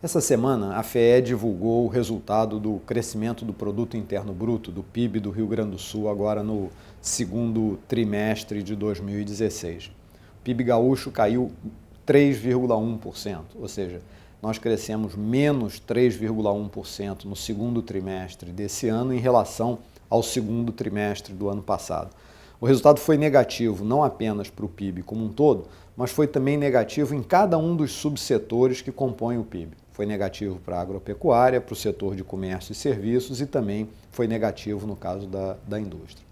Essa semana, a FEE divulgou o resultado do crescimento do Produto Interno Bruto, do PIB do Rio Grande do Sul, agora no segundo trimestre de 2016. O PIB gaúcho caiu 3,1%, ou seja, nós crescemos menos 3,1% no segundo trimestre desse ano em relação ao segundo trimestre do ano passado. O resultado foi negativo não apenas para o PIB como um todo, mas foi também negativo em cada um dos subsetores que compõem o PIB. Foi negativo para a agropecuária, para o setor de comércio e serviços e também foi negativo no caso da indústria.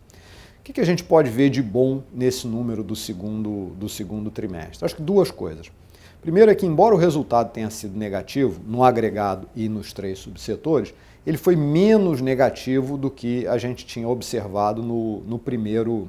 O que a gente pode ver de bom nesse número do segundo trimestre? Acho que duas coisas. Primeiro é que, embora o resultado tenha sido negativo no agregado e nos três subsetores, ele foi menos negativo do que a gente tinha observado no primeiro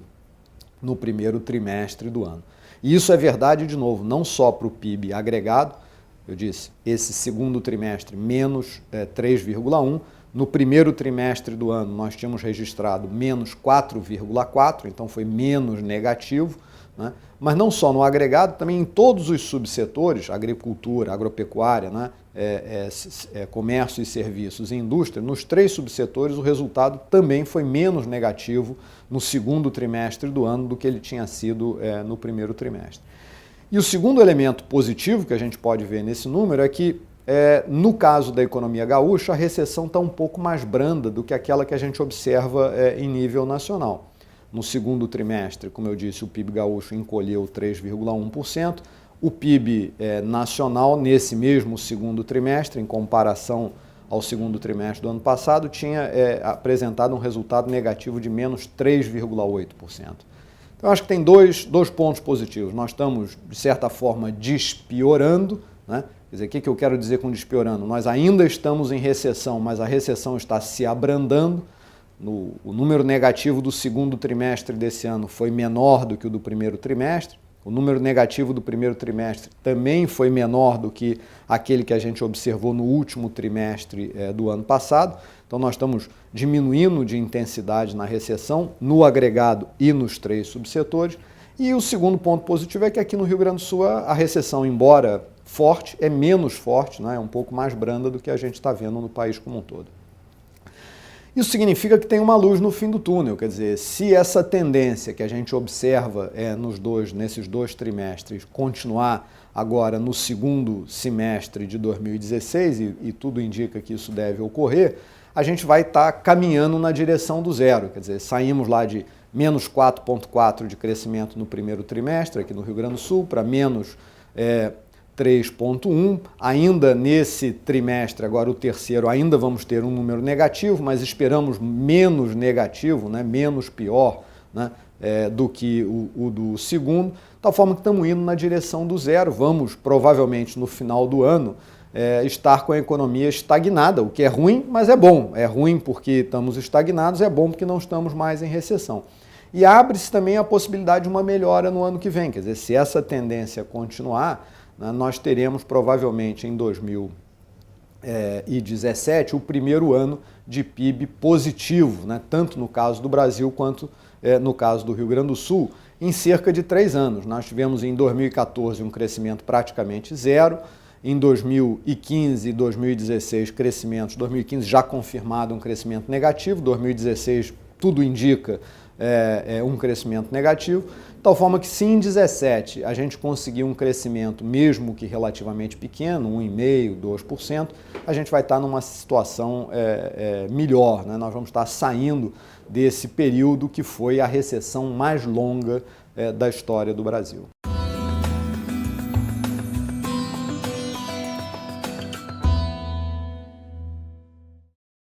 trimestre do ano. E isso é verdade, de novo, não só para o PIB agregado, eu disse, esse segundo trimestre menos 3,1%, no primeiro trimestre do ano nós tínhamos registrado menos 4,4%, então foi menos negativo, né? Mas não só no agregado, também em todos os subsetores, agricultura, agropecuária, né? Comércio e serviços e indústria, nos três subsetores o resultado também foi menos negativo no segundo trimestre do ano do que ele tinha sido no primeiro trimestre. E o segundo elemento positivo que a gente pode ver nesse número é que, no caso da economia gaúcha, a recessão está um pouco mais branda do que aquela que a gente observa em nível nacional. No segundo trimestre, como eu disse, o PIB gaúcho encolheu 3,1%. O PIB nacional, nesse mesmo segundo trimestre, em comparação ao segundo trimestre do ano passado, tinha apresentado um resultado negativo de menos 3,8%. Então, acho que tem dois pontos positivos. Nós estamos, de certa forma, despiorando, né? Quer dizer, o que eu quero dizer com despiorando? Nós ainda estamos em recessão, mas a recessão está se abrandando. O número negativo do segundo trimestre desse ano foi menor do que o do primeiro trimestre. O número negativo do primeiro trimestre também foi menor do que aquele que a gente observou no último trimestre do ano passado. Então, nós estamos diminuindo de intensidade na recessão, no agregado e nos três subsetores. E o segundo ponto positivo é que aqui no Rio Grande do Sul a recessão, embora forte, é menos forte, né? É um pouco mais branda do que a gente está vendo no país como um todo. Isso significa que tem uma luz no fim do túnel, quer dizer, se essa tendência que a gente observa nesses dois trimestres continuar agora no segundo semestre de 2016, e tudo indica que isso deve ocorrer, a gente vai estar caminhando na direção do zero, quer dizer, saímos lá de menos 4,4% de crescimento no primeiro trimestre aqui no Rio Grande do Sul para menos 3,1%, ainda nesse trimestre, agora o terceiro, ainda vamos ter um número negativo, mas esperamos menos negativo, né, menos pior, né, do que o do segundo, de tal forma que estamos indo na direção do zero. Vamos, provavelmente, no final do ano, estar com a economia estagnada, o que é ruim, mas é bom. É ruim porque estamos estagnados, é bom porque não estamos mais em recessão. E abre-se também a possibilidade de uma melhora no ano que vem, quer dizer, se essa tendência continuar, nós teremos provavelmente em 2017 o primeiro ano de PIB positivo, né? Tanto no caso do Brasil quanto no caso do Rio Grande do Sul, em cerca de 3 anos. Nós tivemos em 2014 um crescimento praticamente zero, em 2015 e 2016 crescimentos, 2015 já confirmado um crescimento negativo, 2016 tudo indica um crescimento negativo, de tal forma que se em 2017 a gente conseguir um crescimento, mesmo que relativamente pequeno, 1,5%, 2%, a gente vai estar numa situação melhor, né? Nós vamos estar saindo desse período que foi a recessão mais longa da história do Brasil.